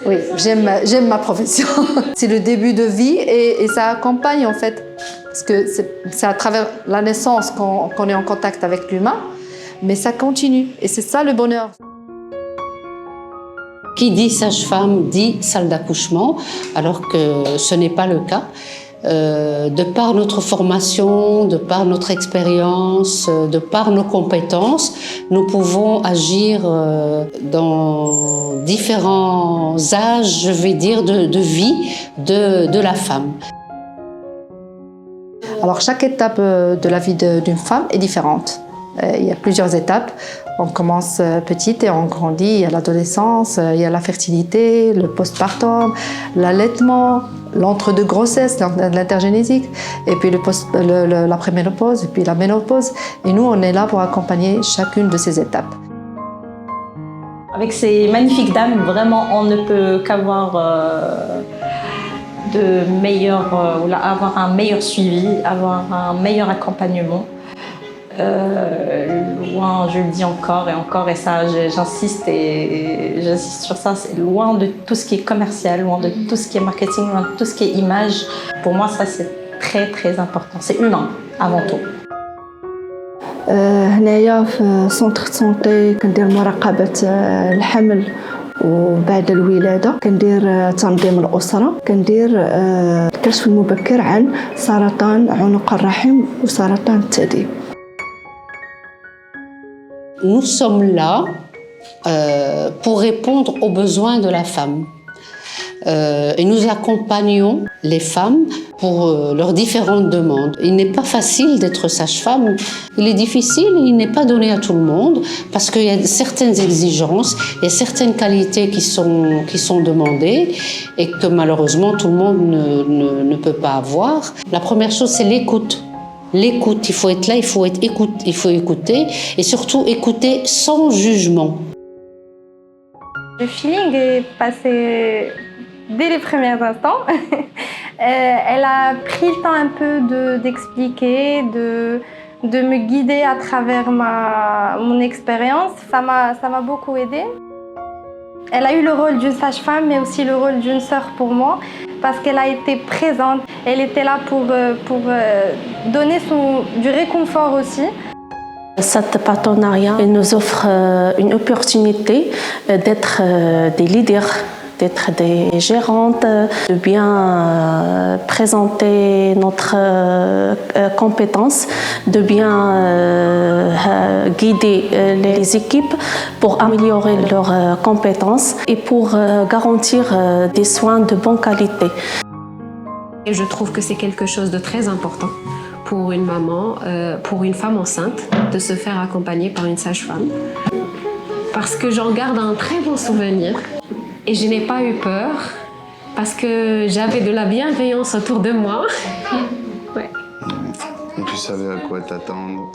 Oui, j'aime ma profession. C'est le début de vie et ça accompagne en fait. Parce que c'est à travers la naissance qu'on est en contact avec l'humain, mais ça continue. Et c'est ça le bonheur. Qui dit sage-femme dit salle d'accouchement, alors que ce n'est pas le cas. De par notre formation, de par notre expérience, de par nos compétences, nous pouvons agir dans différents âges, je vais dire, de vie de la femme. Alors chaque étape de la vie d'une femme est différente. Il y a plusieurs étapes. On commence petite et on grandit. Il y a l'adolescence, il y a la fertilité, le postpartum, l'allaitement, l'entre-deux grossesse, l'intergénésique, et puis l'après-ménopause, et puis la ménopause. Et nous, on est là pour accompagner chacune de ces étapes. Avec ces magnifiques dames, vraiment, on ne peut qu'avoir avoir un meilleur suivi, avoir un meilleur accompagnement. Loin, je le dis encore et encore, et ça j'insiste sur ça, c'est loin de tout ce qui est commercial, loin de tout ce qui est marketing, loin de tout ce qui est image. Pour moi, ça c'est très très important, c'est humain avant tout. هنايا في سونتر سونتي كندير مراقبة الحمل وبعد الولادة، كندير تنظيم الأسرة، كندير الكشف المبكر عن سرطان عنق الرحم وسرطان الثدي. Nous sommes là pour répondre aux besoins de la femme. Et nous accompagnons les femmes pour leurs différentes demandes. Il n'est pas facile d'être sage-femme, il est difficile, il n'est pas donné à tout le monde parce qu'il y a certaines exigences, il y a certaines qualités qui sont demandées et que malheureusement tout le monde ne peut pas avoir. La première chose, c'est l'écoute. L'écoute, il faut être là, il faut écouter et surtout écouter sans jugement. Le feeling est passé dès les premiers instants. Elle a pris le temps un peu d'expliquer, de me guider à travers mon expérience. Ça m'a beaucoup aidée. Elle a eu le rôle d'une sage-femme, mais aussi le rôle d'une sœur pour moi, parce qu'elle a été présente. Elle était là pour donner du réconfort aussi. Cet partenariat nous offre une opportunité d'être des leaders, d'être des gérantes, de bien présenter notre compétence, de bien guider les équipes pour améliorer leurs compétences et pour garantir des soins de bonne qualité. Et je trouve que c'est quelque chose de très important pour une maman, pour une femme enceinte, de se faire accompagner par une sage-femme. Parce que j'en garde un très bon souvenir et je n'ai pas eu peur parce que j'avais de la bienveillance autour de moi. Ouais. Et tu savais à quoi t'attendre.